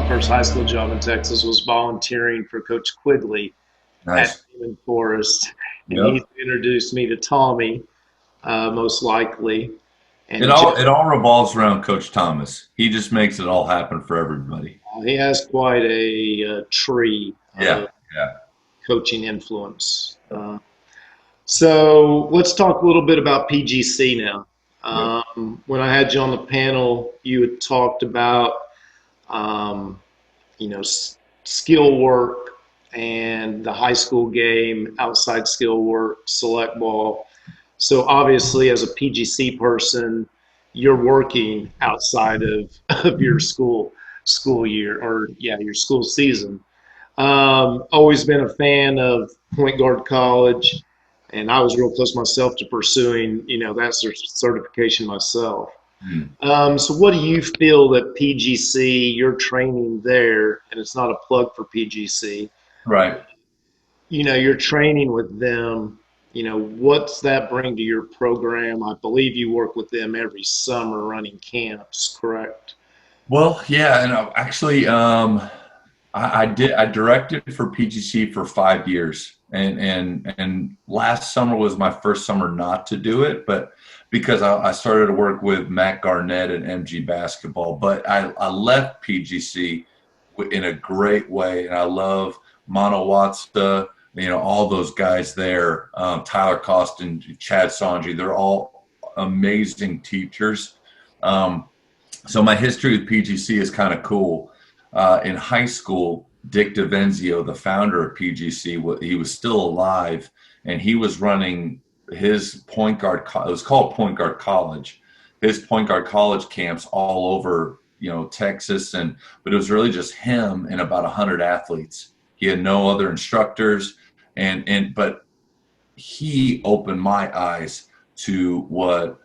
first high school job in Texas was volunteering for Coach Quigley at Nice. Newman Forest, and he Yep. introduced me to Tommy, most likely, It and all it all revolves around Coach Thomas. He just makes it all happen for everybody. He has quite a tree Yeah. of Yeah. coaching influence. So let's talk a little bit about PGC now. Yep. When I had you on the panel, you had talked about um, skill work and the high school game, outside skill work, select ball. So obviously, as a PGC person, you're working outside of your school year, or yeah, your school season. Always been a fan of point guard college, and I was real close myself to pursuing that certification myself. Mm. So what do you feel that PGC, your training there, and it's not a plug for PGC, Right. you're training with them, what's that bring to your program? I believe you work with them every summer running camps, correct? Well, yeah, and actually, I did. I directed for PGC for 5 years, and last summer was my first summer not to do it, but because I started to work with Matt Garnett and MG basketball, but I left PGC in a great way, and I love Mono Watsa, all those guys there, Tyler Costin, Chad Sanji, they're all amazing teachers. Um, so my history with PGC is kind of cool. In high school, Dick DeVenzio, the founder of PGC, he was still alive, and he was running his point guard. It was called Point Guard College. His point guard college camps all over, Texas, but it was really just him and about 100 athletes. He had no other instructors, but he opened my eyes to what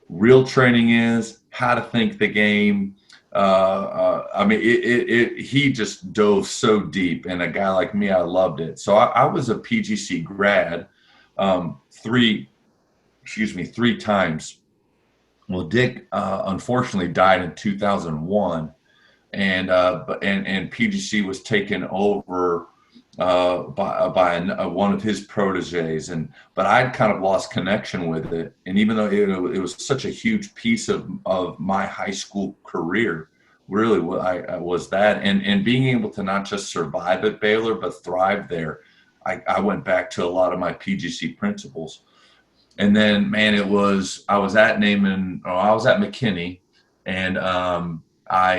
real training is, how to think the game. I mean, he just dove so deep, and a guy like me, I loved it. So I was a PGC grad, three, excuse me, 3 times. Well, Dick unfortunately died in 2001, and PGC was taken over by one of his proteges, but I'd kind of lost connection with it. And even though it was such a huge piece of my high school career, really what I was that, and being able to not just survive at Baylor but thrive there, I went back to a lot of my PGC principles. And then, man, I was at I was at McKinney, and I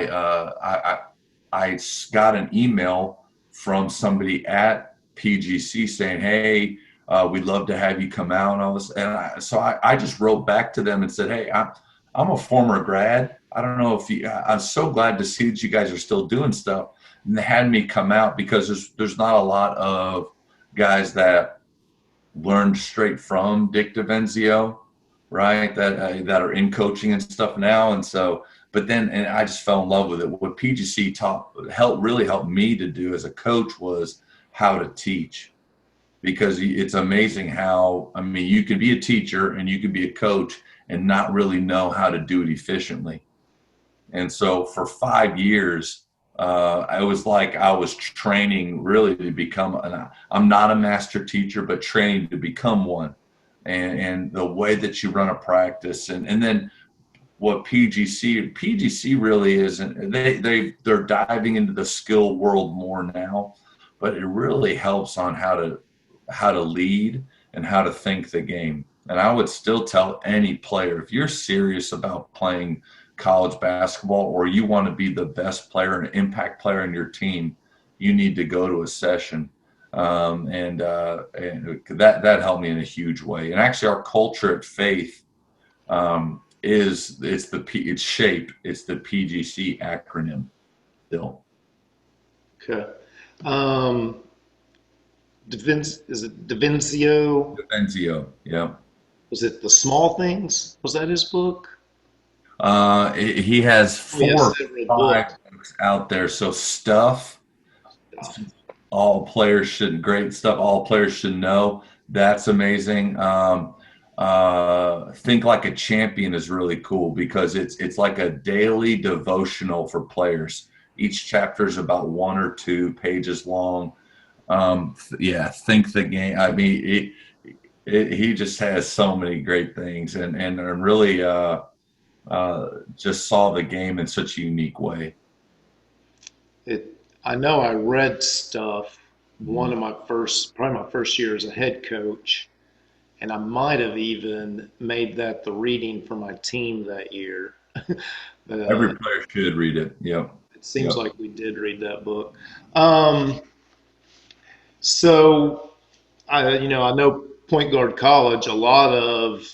got an email from somebody at PGC saying, "Hey, we'd love to have you come out." And all this, so I just wrote back to them and said, "Hey, I'm a former grad. I don't know if I'm so glad to see that you guys are still doing stuff." And they had me come out because there's not a lot of guys that learned straight from Dick DeVenzio, right? That are in coaching and stuff now, and so. But then, and I just fell in love with it. What PGC really helped me to do as a coach was how to teach, because it's amazing how, I mean, you can be a teacher and you can be a coach and not really know how to do it efficiently. And so for 5 years, it was like I was training really to become I'm not a master teacher, but training to become one. And the way that you run a practice, and then what PGC really isn't. They're diving into the skill world more now, but it really helps on how to lead and how to think the game. And I would still tell any player, if you're serious about playing college basketball or you want to be the best player and impact player in your team, you need to go to a session. And that helped me in a huge way. And actually, our culture at Faith it's shape. It's the PGC acronym. Bill. Okay. Um, is it DaVincio? Benzio. Yeah. Was it The Small Things? Was that his book? He has We have four or several five books. books out there. So stuff great stuff. All players should know. That's amazing. Think Like a Champion is really cool because it's like a daily devotional for players. Each chapter is about 1 or 2 pages long. Yeah, think the game. I mean, he just has so many great things, and really just saw the game in such a unique way. It, I know I read stuff one Mhm. of probably my first year as a head coach, and I might have even made that the reading for my team that year. Every uh, player should read it. Yep. it seems Yep. like we did read that book. Um, so I know Point Guard College. A lot of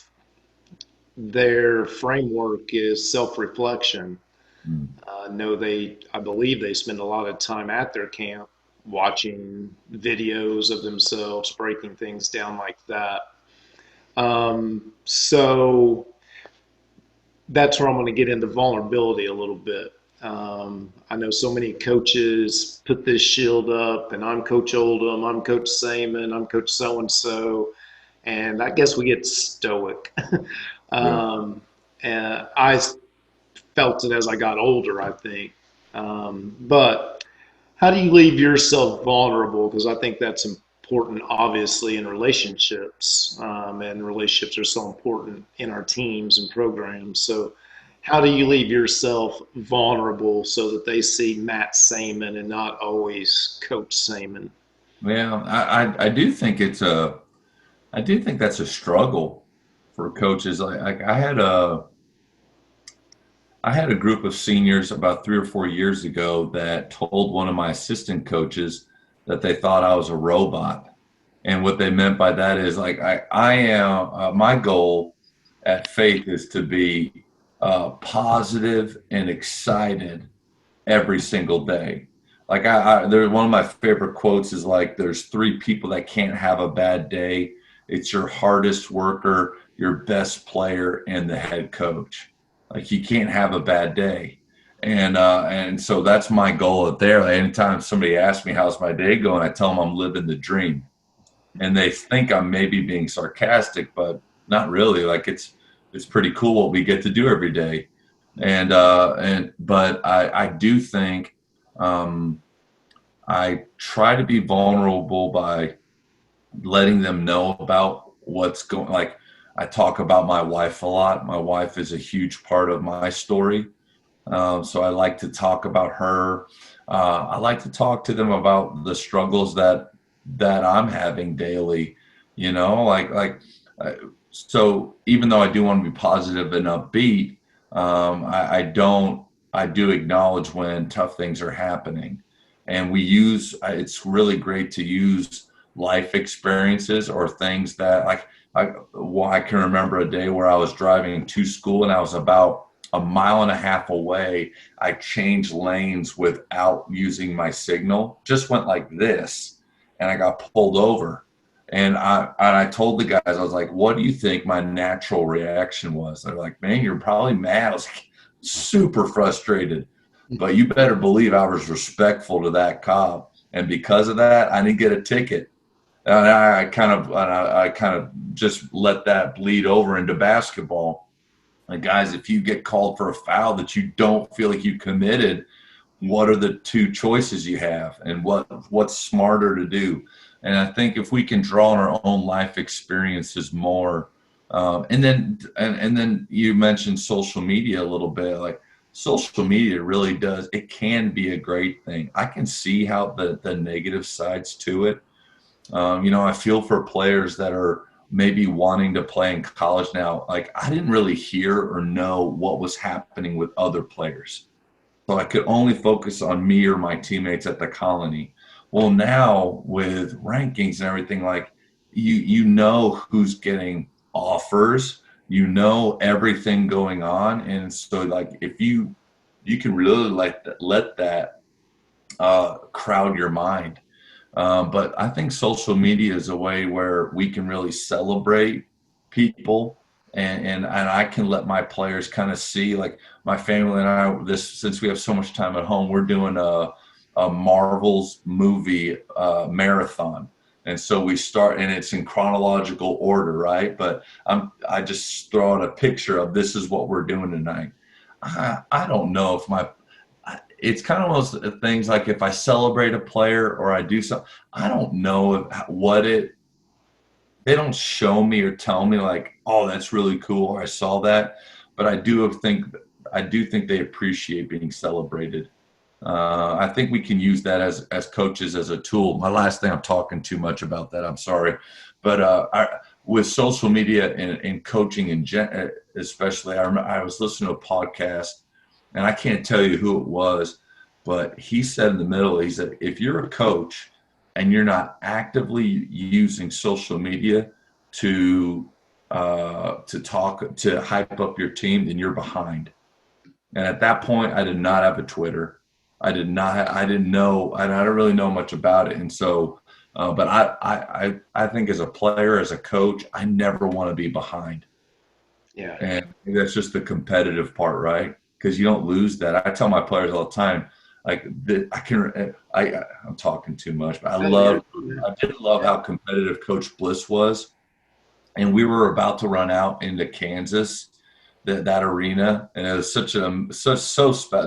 their framework is self-reflection. Mm. Know I believe they spend a lot of time at their camp watching videos of themselves breaking things down like that. So that's where I'm going to get into vulnerability a little bit. I know so many coaches put this shield up, and I'm Coach Oldham, I'm Coach Sayman, I'm Coach so and so, and I guess we get stoic. Yeah. um, and I felt it as I got older, I think. But how do you leave yourself vulnerable? Because I think that's important, obviously, in relationships, and relationships are so important in our teams and programs. So, how do you leave yourself vulnerable so that they see Matt Sayman and not always Coach Sayman? Yeah, I do think I do think that's a struggle for coaches. Like I had a group of seniors about 3 or 4 years ago that told one of my assistant coaches that they thought I was a robot. And what they meant by that is like I am my goal at Faith is to be positive and excited every single day. Like there, one of my favorite quotes is like, "There's 3 people that can't have a bad day. It's your hardest worker, your best player, and the head coach. Like you can't have a bad day." And so that's my goal out there. Like, anytime somebody asks me how's my day going, I tell them I'm living the dream, and they think I'm maybe being sarcastic, but not really. Like it's pretty cool what we get to do every day. And but I do think um, I try to be vulnerable by letting them know about what's going. Like I talk about my wife a lot. My wife is a huge part of my story, so I like to talk about her. I like to talk to them about the struggles that I'm having daily. You know, uh, so even though I do want to be positive and upbeat, I don't. I do acknowledge when tough things are happening, and we use. It's really great to use life experiences or things that well, I can remember a day where I was driving to school and I was about a mile and a half away. I changed lanes without using my signal, just went like this, and I got pulled over. And I told the guys, I was like, "What do you think my natural reaction was?" They're like, "Man, you're probably mad." I was like, super frustrated, but you better believe I was respectful to that cop, and because of that, I didn't get a ticket. And I kind of just let that bleed over into basketball. Like, guys, if you get called for a foul that you don't feel like you committed, what are the 2 choices you have, and what's smarter to do? And I think if we can draw on our own life experiences more, and then you mentioned social media a little bit. Like social media really does, it can be a great thing. I can see how the negative sides to it. I feel for players that are maybe wanting to play in college now. Like I didn't really hear or know what was happening with other players, so I could only focus on me or my teammates at the colony. Well, now with rankings and everything, like you know who's getting offers, you know everything going on, and so like if you can really let that crowd your mind. But I think social media is a way where we can really celebrate people, and I can let my players kind of see, like my family and I, this, since we have so much time at home, we're doing a Marvel's movie marathon. And so we start, and it's in chronological order, right? But I just throw out a picture of this is what we're doing tonight. I don't know if it's kind of one of those things like if I celebrate a player or I do something, I don't know what it, they don't show me or tell me like, oh, that's really cool, or I saw that. But I do think they appreciate being celebrated. I think we can use that as coaches as a tool. My last thing, I'm talking too much about that. I'm sorry, but with social media and coaching especially, I was listening to a podcast, and I can't tell you who it was, but he said in the middle, he said, if you're a coach and you're not actively using social media to talk to hype up your team, then you're behind. And at that point, I did not have a Twitter. I didn't know, I don't really know much about it. And so, but I think as a player, as a coach, I never want to be behind. Yeah. And that's just the competitive part, right? Because you don't lose that. I tell my players all the time, like I'm talking too much, but Oh, I did love how competitive Coach Bliss was. And we were about to run out into Kansas, that arena, and it was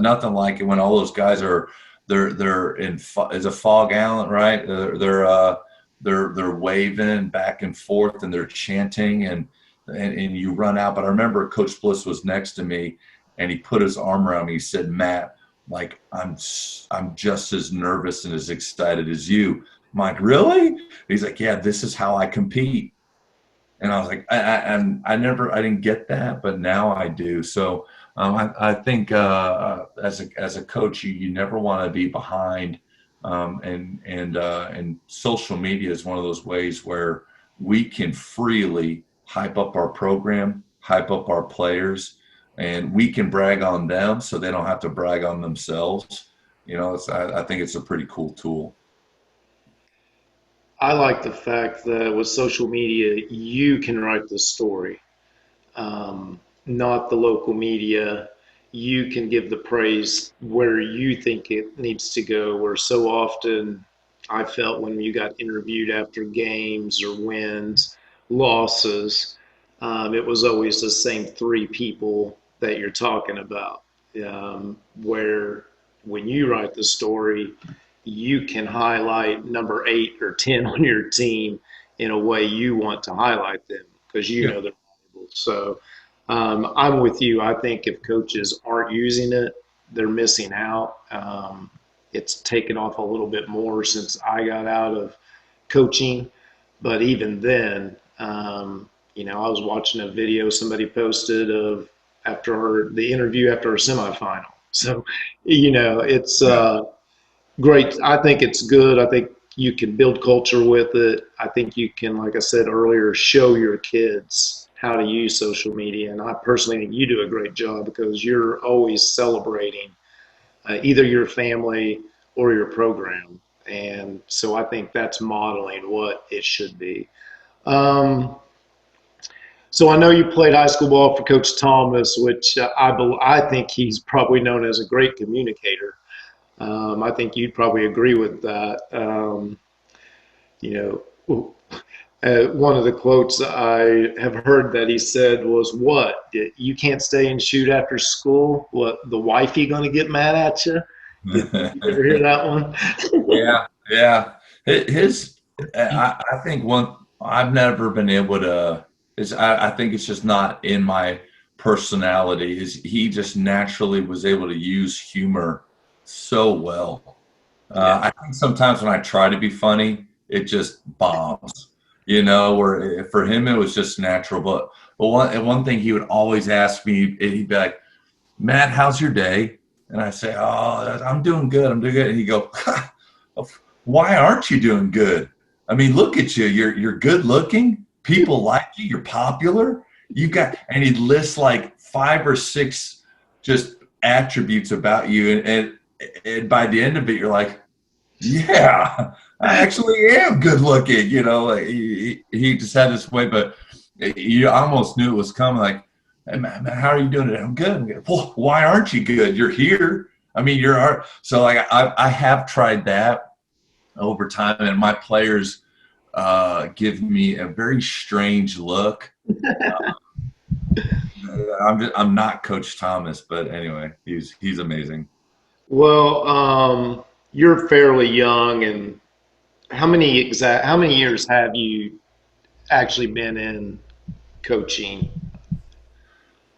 nothing like it when all those guys are they're in is a fog island, right? They're waving back and forth and they're chanting and you run out. But I remember Coach Bliss was next to me and he put his arm around me. He said, Matt, like I'm just as nervous and as excited as you. I'm like, really? He's like, yeah, this is how I compete. And I was like, I didn't get that, but now I do. So I think as a coach, you never want to be behind, and social media is one of those ways where we can freely hype up our program, hype up our players, and we can brag on them, so they don't have to brag on themselves. I think it's a pretty cool tool. I like the fact that with social media, you can write the story, not the local media. You can give the praise where you think it needs to go. Where so often I felt when you got interviewed after games or wins, losses, it was always the same three people that you're talking about. Where when you write the story, you can highlight number 8 or 10 on your team in a way you want to highlight them because you Yeah. know they're valuable. So I'm with you. I think if coaches aren't using it, they're missing out. It's taken off a little bit more since I got out of coaching, but even then, I was watching a video somebody posted of the interview after a semifinal. So, it's Yeah. great. I think it's good. I think you can build culture with it. I think you can, like I said earlier, show your kids how to use social media. And I personally think you do a great job because you're always celebrating either your family or your program. And so I think that's modeling what it should be. Um, so I know you played high school ball for Coach Thomas, which I think he's probably known as a great communicator. I think you'd probably agree with that. You know, one of the quotes I have heard that he said was, "What? You can't stay and shoot after school? What? The wifey going to get mad at you?" Did you ever hear that one? Yeah, yeah. His, I think one I've never been able to. I think it's just not in my personality. Is he just naturally was able to use humor so well. Yeah, I think sometimes when I try to be funny, it just bombs. Where for him it was just natural. But one thing he would always ask me, he'd be like, Matt, how's your day? And I say, oh, I'm doing good. I'm doing good. And he'd go, why aren't you doing good? I mean, look at you. You're good looking. People like you. You're popular. And he'd list like 5 or 6 just attributes about you. And by the end of it, you're like, yeah, I actually am good looking. Like he just had this way, but you almost knew it was coming. Like, hey, man, how are you doing today? I'm good. Well, why aren't you good? You're here. I mean, so like I have tried that over time, and my players give me a very strange look. I'm not Coach Thomas, but anyway, he's amazing. Well, you're fairly young, and how many years have you actually been in coaching?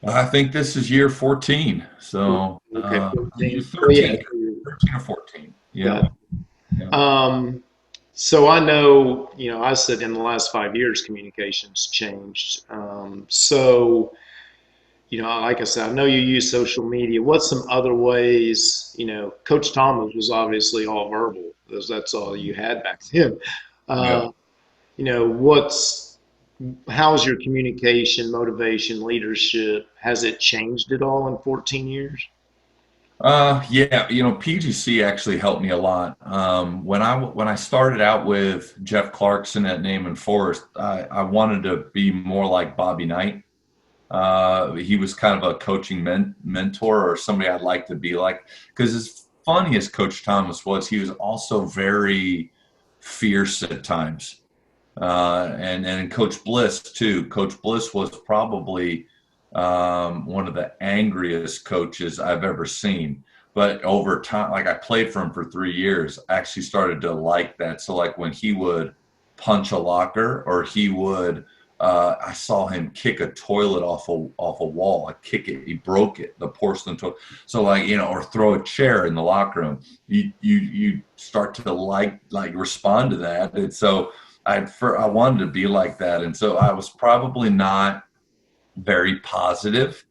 I think this is year 14. So Okay, you 14. Well, yeah. 13, 13 or 14. Yeah. Got Yeah. Um, so I know, I said in the last 5 years, communications changed. Like I said, I know you use social media. What's some other ways? Coach Thomas was obviously all verbal, because that's all you had back then. Yeah. Uh, what's how's your communication, motivation, leadership? Has it changed at all in 14 years? Yeah, PGC actually helped me a lot. When I started out with Jeff Clarkson at Naaman Forest, I wanted to be more like Bobby Knight. He was kind of a coaching mentor or somebody I'd like to be like. Because as funny as Coach Thomas was, he was also very fierce at times. And Coach Bliss too. Coach Bliss was probably one of the angriest coaches I've ever seen. But over time, like I played for him for 3 years, I actually started to like that. So like when he would punch a locker or he would, I saw him kick a toilet off a wall. I kick it, he broke it, the porcelain toilet. So like or throw a chair in the locker room. You start to like respond to that, and so I wanted to be like that, and so I was probably not very positive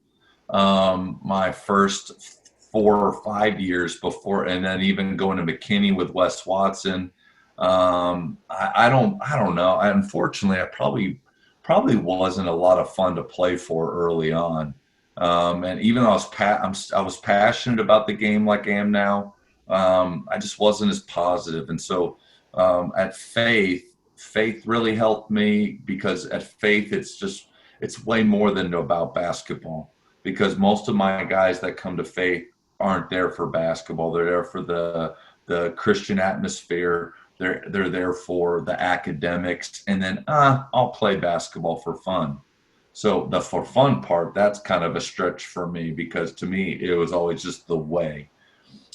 my first 4 or 5 years before, and then even going to McKinney with Wes Watson. I don't know. Unfortunately, I probably wasn't a lot of fun to play for early on. And even though I was passionate about the game like I am now, I just wasn't as positive. And so at Faith really helped me because at Faith it's way more than about basketball because most of my guys that come to Faith aren't there for basketball. They're there for the Christian atmosphere. They're there for the academics, and then I'll play basketball for fun. So the for fun part, that's kind of a stretch for me because to me it was always just the way.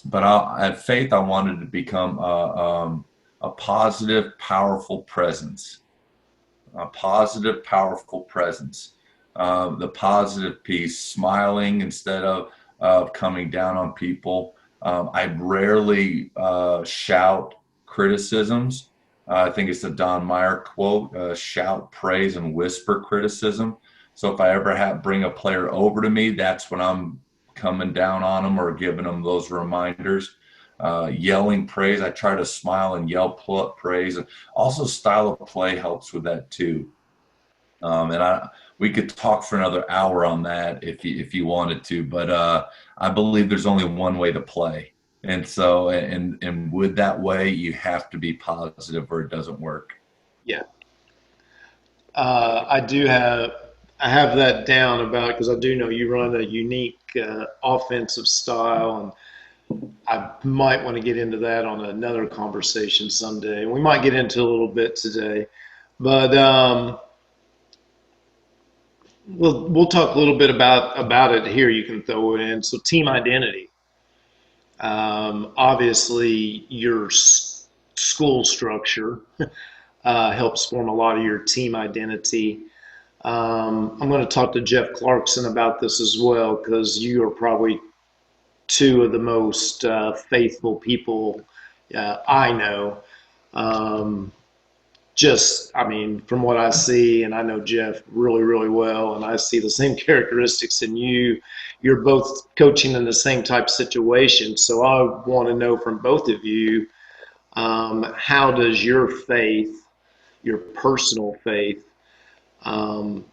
But at Faith, I wanted to become a positive, powerful presence, a positive, powerful presence. The positive piece, smiling instead of coming down on people. I rarely shout criticisms. I think it's the Don Meyer quote: "Shout praise and whisper criticism." So if I ever bring a player over to me, that's when I'm coming down on them or giving them those reminders. Yelling praise, I try to smile and yell praise. Also, style of play helps with that too. And we could talk for another hour on that if you wanted to, but I believe there's only one way to play, and so and with that way you have to be positive or it doesn't work. Yeah. I have that down about because I do know you run a unique offensive style, and I might want to get into that on another conversation someday. We might get into a little bit today, but we'll talk a little bit about it here. You can throw it in. So team identity. Obviously, your school structure helps form a lot of your team identity. I'm going to talk to Jeff Clarkson about this as well because you are probably two of the most faithful people I know. Um, I mean, from what I see, and I know Jeff really, really well, and I see the same characteristics in you. You're both coaching in the same type of situation. So I want to know from both of you, how does your faith, your personal faith, um,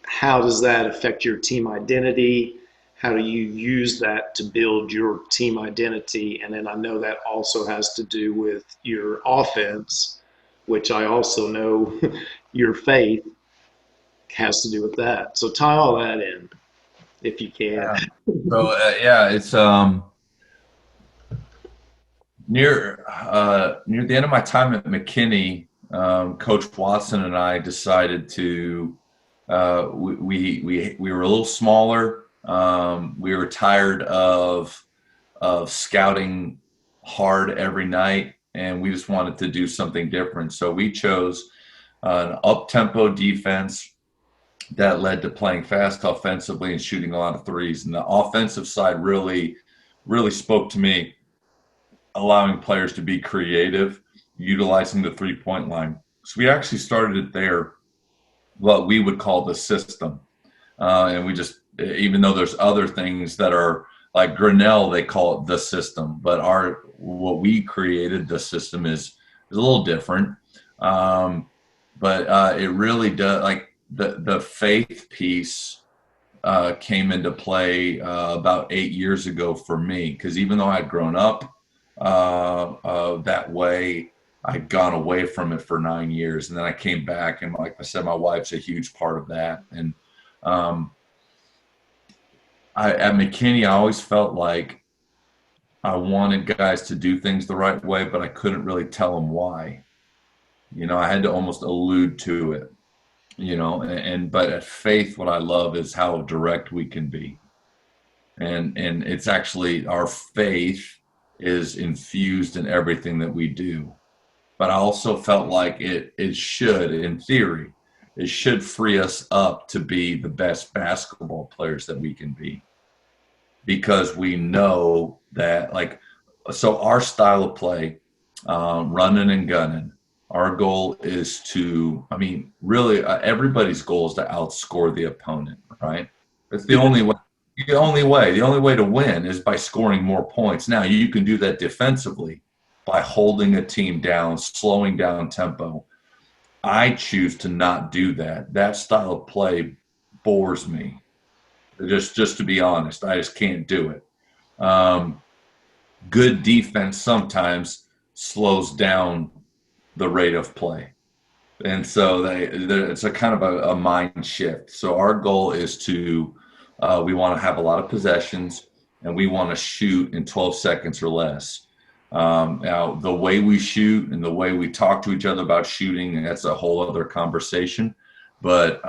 how does that affect your team identity? How do you use that to build your team identity? And then I know that also has to do with your offense, which I also know your faith has to do with that. So tie all that in if you can. Yeah. So yeah, it's near the end of my time at McKinney. Coach Watson and I decided to we were a little smaller. We were tired of of scouting hard every night, and we just wanted to do something different. So we chose an up-tempo defense that led to playing fast offensively and shooting a lot of threes. And the offensive side really spoke to me, allowing players to be creative, utilizing the three-point line. So we actually started it there, what we would call the system. And we just, even though there's other things that are like Grinnell, they call it the system, but what we created, the system is a little different. But it really does, like the faith piece came into play about 8 years ago for me, because even though I'd grown up that way, I'd gone away from it for 9 years, and then I came back, and like I said, my wife's a huge part of that. And at McKinney, I always felt like I wanted guys to do things the right way, but I couldn't really tell them why. I had to almost allude to it. But at Faith, what I love is how direct we can be, and it's actually, our faith is infused in everything that we do. But I also felt like it should, in theory, it should free us up to be the best basketball players that we can be, because we know that, like, so our style of play, running and gunning, our goal is to, I mean, really, everybody's goal is to outscore the opponent, right? It's the only way. The only way to win is by scoring more points. Now, you can do that defensively by holding a team down, slowing down tempo. I choose to not do that. That style of play bores me. Just to be honest, I just can't do it. Good defense sometimes slows down the rate of play. And so it's a kind of a mind shift. So our goal is to, we want to have a lot of possessions, and we want to shoot in 12 seconds or less. Now, the way we shoot and the way we talk to each other about shooting, that's a whole other conversation. But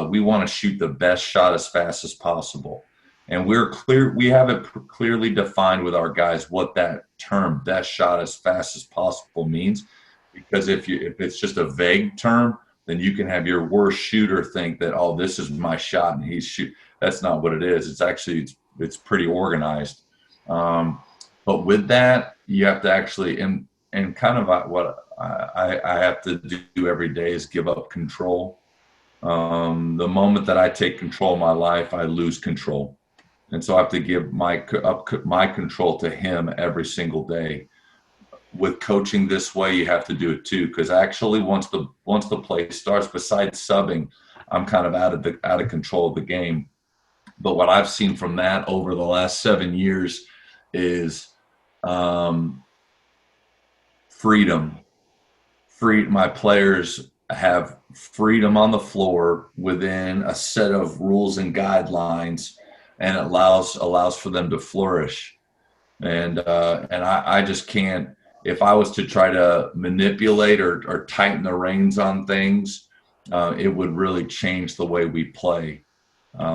we want to shoot the best shot as fast as possible. And we have it clearly defined with our guys what that term, best shot as fast as possible, means. Because if it's just a vague term, then you can have your worst shooter think that, oh, this is my shot and he's shoot. That's not what it is. It's actually, it's pretty organized. But with that, you have to actually, and kind of what I have to do every day is give up control. The moment that I take control of my life, I lose control. And so I have to give my control to him every single day. With coaching this way, you have to do it too, because actually once the play starts, besides subbing, I'm kind of out of control of the game. But what I've seen from that over the last 7 years is freedom. My players have freedom on the floor within a set of rules and guidelines, and it allows for them to flourish. And I just can't. If I was to try to manipulate or tighten the reins on things, it would really change the way we play.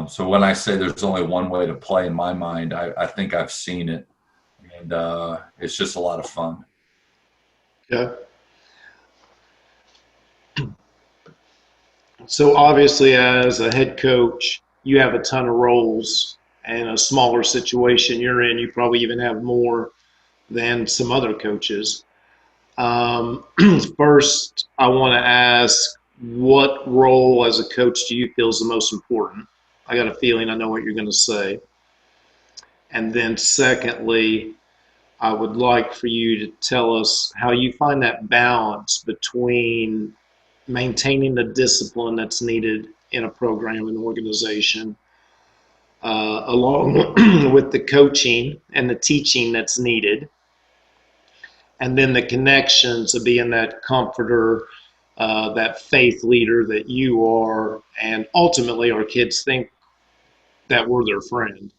So when I say there's only one way to play in my mind, I think I've seen it, and it's just a lot of fun. Yeah. So obviously, as a head coach, you have a ton of roles, and a smaller situation you're in, you probably even have more than some other coaches. Um, First, I want to ask, what role as a coach do you feel is the most important? I got a feeling I know what you're going to say. And then secondly, I would like for you to tell us how you find that balance between maintaining the discipline that's needed in a program and organization, along with the coaching and the teaching that's needed, and then the connections of being that comforter, that faith leader that you are, and ultimately our kids think that we're their friend.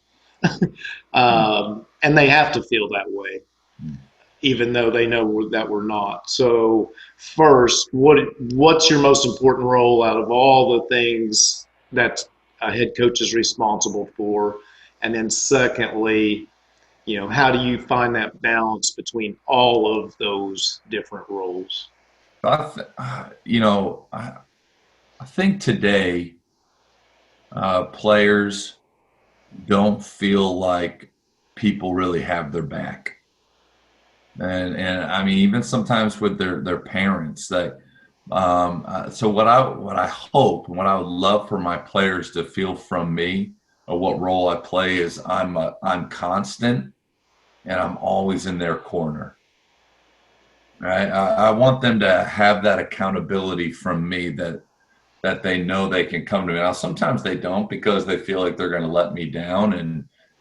And they have to feel that way, even though they know that we're not. So first, what's your most important role out of all the things that a head coach is responsible for? And then secondly, how do you find that balance between all of those different roles? I think today players don't feel like people really have their back. And I mean, even sometimes with their parents, that so what I hope and what I would love for my players to feel from me, or what role I play, is I'm constant and I'm always in their corner. Right? I want them to have that accountability from me, that they know they can come to me. Now, sometimes they don't, because they feel like they're going to let me down,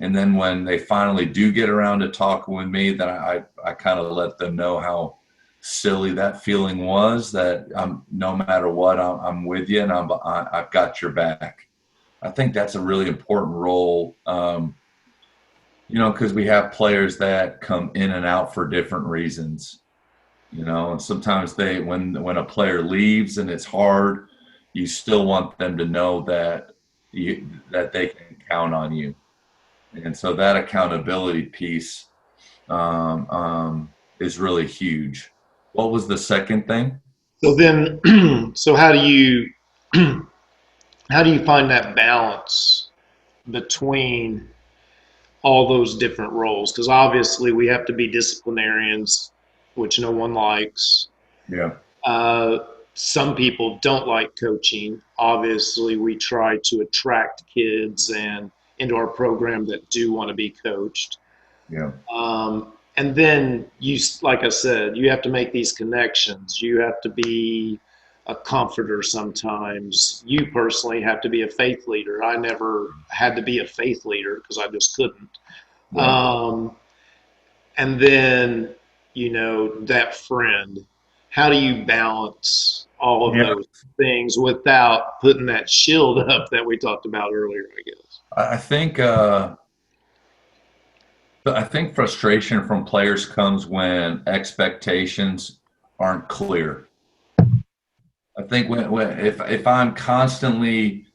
and then when they finally do get around to talking with me, then I kind of let them know how silly that feeling was. That no matter what, I'm with you, and I've got your back. I think that's a really important role. Because we have players that come in and out for different reasons. And sometimes when a player leaves and it's hard, you still want them to know that they can count on you. And so that accountability piece is really huge. What was the second thing? So then, so how do you how do you find that balance between all those different roles? Because obviously we have to be disciplinarians, which no one likes. Yeah, Uh, some people don't like coaching. Obviously, we try to attract kids and into our program that do want to be coached. yeah, And then like I said, you have to make these connections. You have to be a comforter sometimes. You personally have to be a faith leader. I never had to be a faith leader because I just couldn't. right. Um, and then, that friend. How do you balance all of Yeah, those things without putting that shield up that we talked about earlier, I guess? I think frustration from players comes when expectations aren't clear. I think if I'm constantly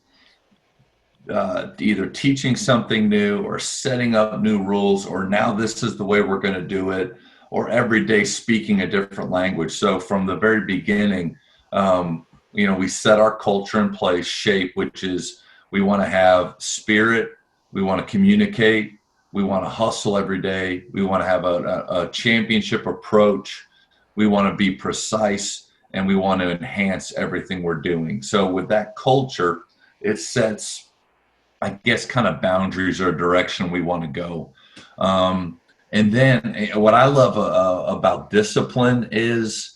either teaching something new or setting up new rules, or now this is the way we're going to do it, or every day speaking a different language. So from the very beginning, we set our culture in place, shape, which is we want to have spirit, we want to communicate, we want to hustle every day, we want to have a championship approach, we want to be precise, and we want to enhance everything we're doing. So with that culture, it sets, I guess, kind of boundaries or direction we want to go. And then what I love about discipline is,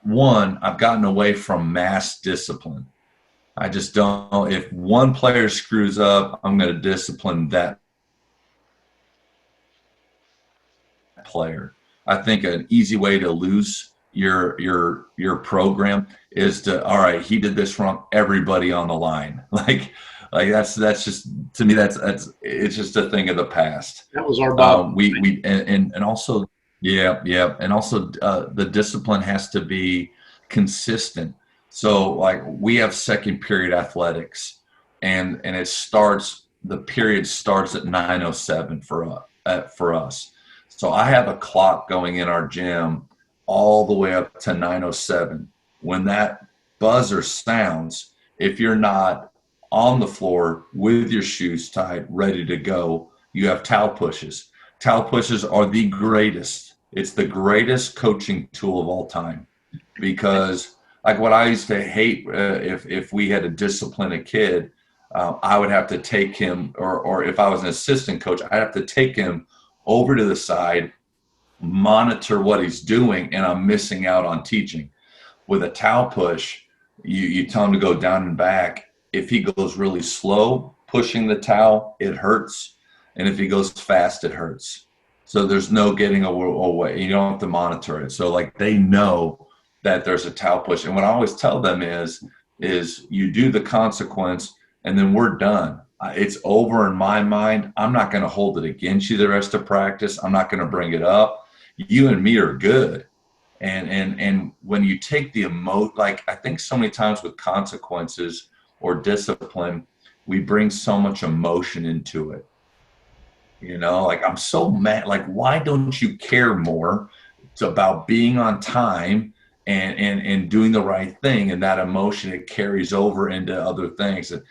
one, I've gotten away from mass discipline. I just don't, if one player screws up, I'm going to discipline that player. I think an easy way to lose your program is to, all right, he did this wrong, everybody on the line. Like that's just, to me, that's it's just a thing of the past. That was our Bob. We and also, yeah, and also the discipline has to be consistent. So like we have second period athletics, and the period starts at 9:07 for us. So I have a clock going in our gym all the way up to 9:07. When that buzzer sounds, if you're not on the floor with your shoes tied, ready to go, you have towel pushes. Towel pushes are the greatest. It's the greatest coaching tool of all time, because like what I used to hate, if we had to discipline a kid, I would have to take him, or if I was an assistant coach, I'd have to take him over to the side, monitor what he's doing, and I'm missing out on teaching. With a towel push, you tell him to go down and back. If he goes really slow pushing the towel, it hurts. And if he goes fast, it hurts. So there's no getting away. You don't have to monitor it. So like they know that there's a towel push. And what I always tell them is you do the consequence and then we're done. It's over in my mind. I'm not going to hold it against you the rest of practice. I'm not going to bring it up. You and me are good. And when you take the like I think so many times with consequences or discipline, we bring so much emotion into it. You know, like I'm so mad. Like, why don't you care more? It's about being on time and doing the right thing. And that emotion, it carries over into other things. And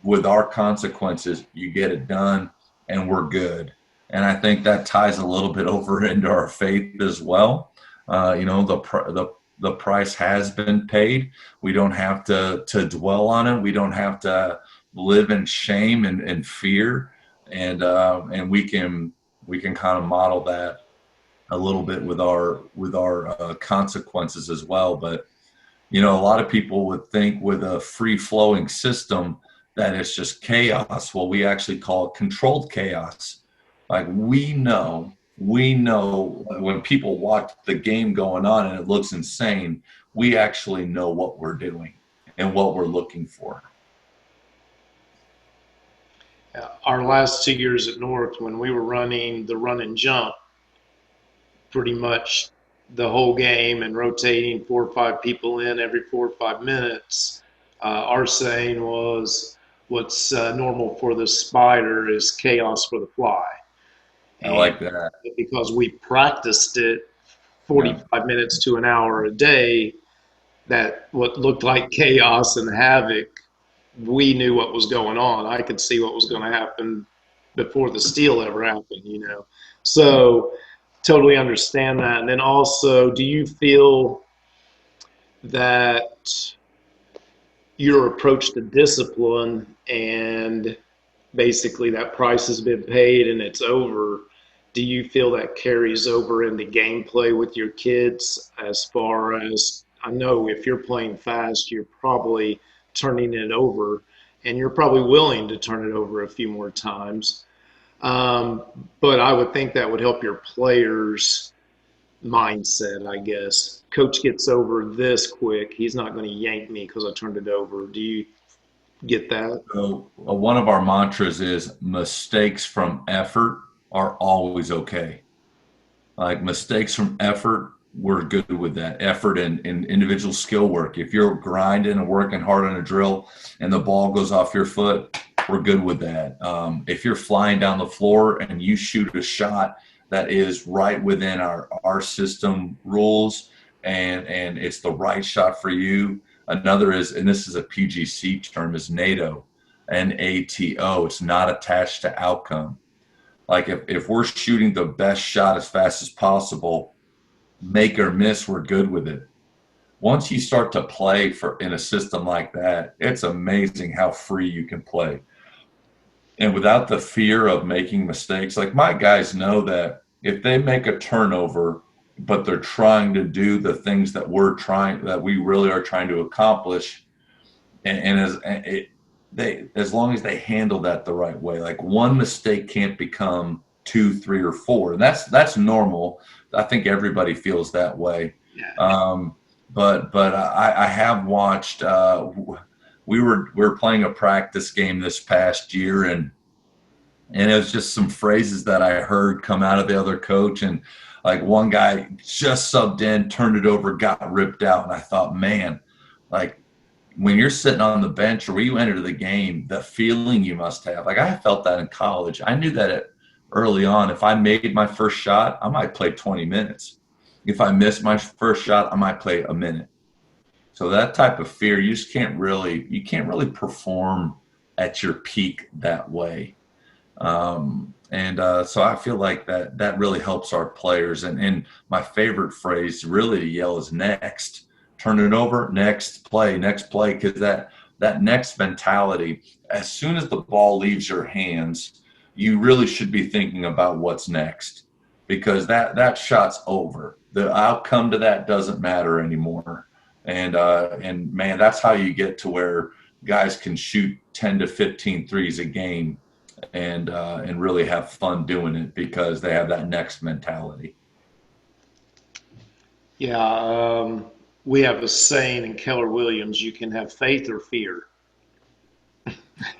with our consequences, you get it done and we're good. And I think that ties a little bit over into our faith as well. You know, the price has been paid. We don't have to dwell on it. We don't have to live in shame and fear, and we can kind of model that a little bit with our consequences as well. But you know, a lot of people would think with a free flowing system that it's just chaos. Well, we actually call it controlled chaos. Like we know when people watch the game going on and it looks insane, we actually know what we're doing and what we're looking for. Our last 2 years at North, when we were running the run and jump pretty much the whole game and rotating 4 or 5 people in every 4 or 5 minutes, our saying was, what's normal for the spider is chaos for the fly. I And like that. because we practiced it Yeah. 45 minutes to an hour a day, that what looked like chaos and havoc, we knew what was going on. I could see what was going to happen before the steal ever happened, you know. So totally understand that. And then also, do you feel that your approach to discipline and basically that price has been paid and it's over, do you feel that carries over into gameplay with your kids? As far as I know, if you're playing fast, you're probably turning it over and you're probably willing to turn it over a few more times. um, but I would think that would help your players mindset, I guess. Coach gets over this quick, he's not going to yank me because I turned it over. Do you get that? So one of our mantras is mistakes from effort are always okay. Like mistakes from effort, we're good with that. Effort and individual skill work. If you're grinding and working hard on a drill and the ball goes off your foot, we're good with that. If you're flying down the floor and you shoot a shot that is right within our system rules and it's the right shot for you. Another is, and this is a PGC term, is NATO, NATO. It's not attached to outcome. Like if we're shooting the best shot as fast as possible, make or miss, we're good with it. Once you start to play for in a system like that, it's amazing how free you can play. And without the fear of making mistakes, like my guys know that if they make a turnover, but they're trying to do the things that we really are trying to accomplish, and as long as they handle that the right way, like one mistake can't become two, three, or four, and that's normal. I think everybody feels that way. Yeah. But I have watched. We were playing a practice game this past year, and it was just some phrases that I heard come out of the other coach, and like one guy just subbed in, turned it over, got ripped out, and I thought, man, like when you're sitting on the bench or when you enter the game, the feeling you must have. Like I felt that in college. I knew that early on. If I made my first shot, I might play 20 minutes. If I missed my first shot, I might play a minute. So that type of fear, you can't really perform at your peak that way. And so I feel like that really helps our players. And my favorite phrase really to yell is next. Turn it over, next play, because that next mentality, as soon as the ball leaves your hands, you really should be thinking about what's next, because that shot's over. The outcome to that doesn't matter anymore. And man, that's how you get to where guys can shoot 10 to 15 threes a game and really have fun doing it because they have that next mentality. Yeah, we have a saying in Keller Williams: you can have faith or fear.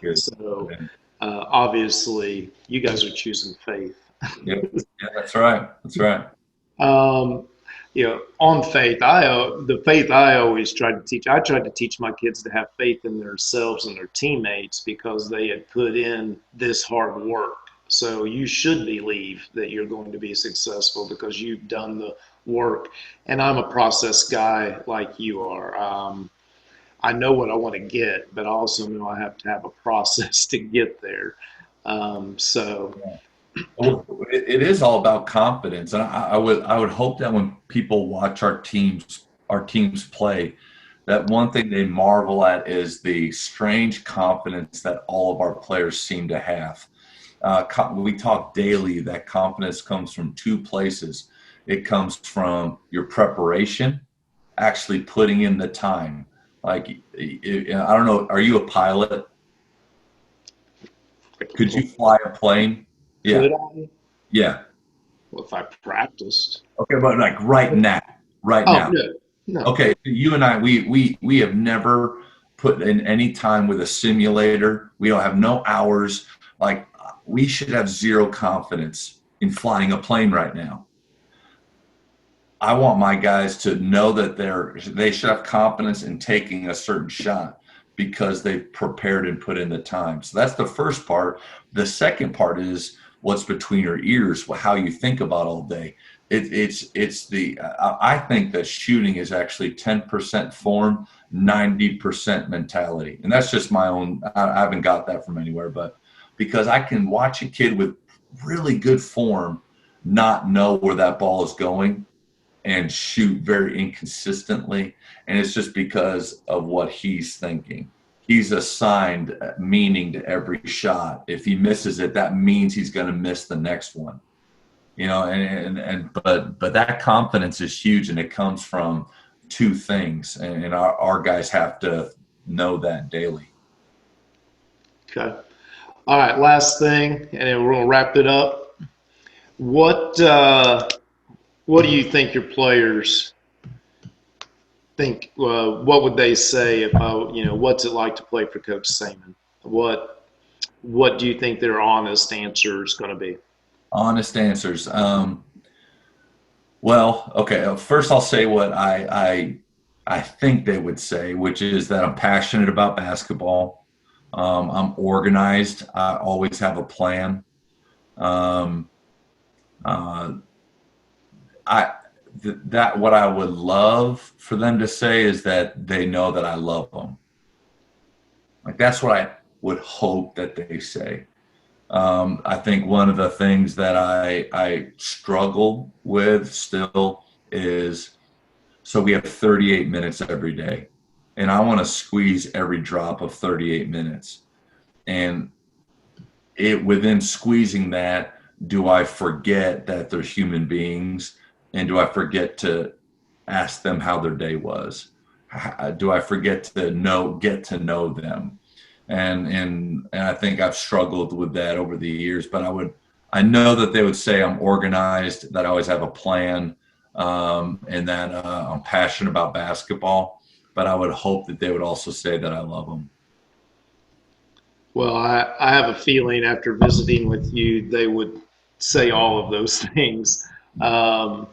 Good. So obviously, you guys are choosing faith. Yep. Yeah, that's right. That's right. Um, on faith, the faith I always tried to teach. I tried to teach my kids to have faith in themselves and their teammates because they had put in this hard work. So you should believe that you're going to be successful because you've done the work. And I'm a process guy like you are. I know what I want to get, but I also know I have to have a process to get there. So Well, it is all about confidence, and I would hope that when people watch our teams play, that one thing they marvel at is the strange confidence that all of our players seem to have. We talk daily that confidence comes from two places. It comes from your preparation, actually putting in the time. Like, I don't know, are you a pilot? Could you fly a plane? Yeah, could I? yeah. Well, if I practiced. Okay, but like right now, right Oh, now. no, no. Okay, you and I, we have never put in any time with a simulator. We don't have no hours. Like, we should have zero confidence in flying a plane right now. I want my guys to know that they should have confidence in taking a certain shot because they've prepared and put in the time. So that's the first part. The second part is what's between your ears, how you think about all day. I think that shooting is actually 10% form, 90% mentality, and that's just my own. I haven't got that from anywhere, but because I can watch a kid with really good form not know where that ball is going and shoot very inconsistently. And it's just because of what he's thinking. He's assigned meaning to every shot. If he misses it, that means he's going to miss the next one. But that confidence is huge, and it comes from two things, and our guys have to know that daily. Okay. All right. Last thing, and then we're gonna wrap it up. What what do you think your players think? What would they say if what's it like to play for Coach Sayman? What what do you think their honest answer is going to be? Honest answers. Well, okay. First, I'll say what I think they would say, which is that I'm passionate about basketball. I'm organized. I always have a plan. Um, uh, I that what I would love for them to say is that they know that I love them. Like, that's what I would hope that they say. I think one of the things that I struggle with still is, so we have 38 minutes every day, and I want to squeeze every drop of 38 minutes. And it within squeezing that, do I forget that they're human beings, and do I forget to ask them how their day was? Do I forget to get to know them? And I think I've struggled with that over the years. But I know that they would say I'm organized, that I always have a plan, and that I'm passionate about basketball. But I would hope that they would also say that I love them. Well, I have a feeling after visiting with you, they would say all of those things. Um,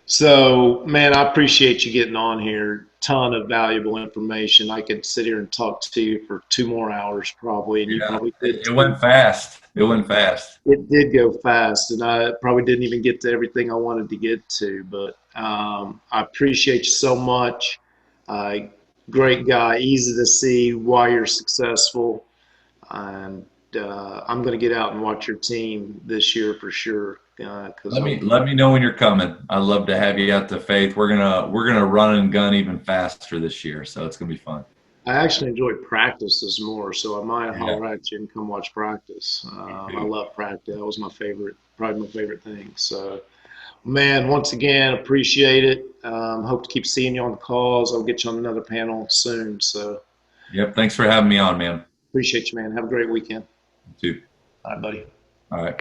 So, man, I appreciate you getting on here. Ton of valuable information. I could sit here and talk to you for 2 more hours probably, and you Yeah, probably did it too. went fast. It went fast. It did go fast, and I probably didn't even get to everything I wanted to get to, but I appreciate you so much. Uh, Great guy, easy to see why you're successful, and I'm going to get out and watch your team this year for sure because Let me know when you're coming. I'd love to have you out to Faith. We're gonna run and gun even faster this year, so it's gonna be fun. I actually enjoy practices more, so I might Yeah, holler at you and come watch practice. me I too. love practice. That was my favorite, probably my favorite thing. So, man, once again, appreciate it. Hope to keep seeing you on the calls. I'll get you on another panel soon. So, Yep. Thanks for having me on, man. appreciate you, man. Have a great weekend. You too. All right, buddy. All right.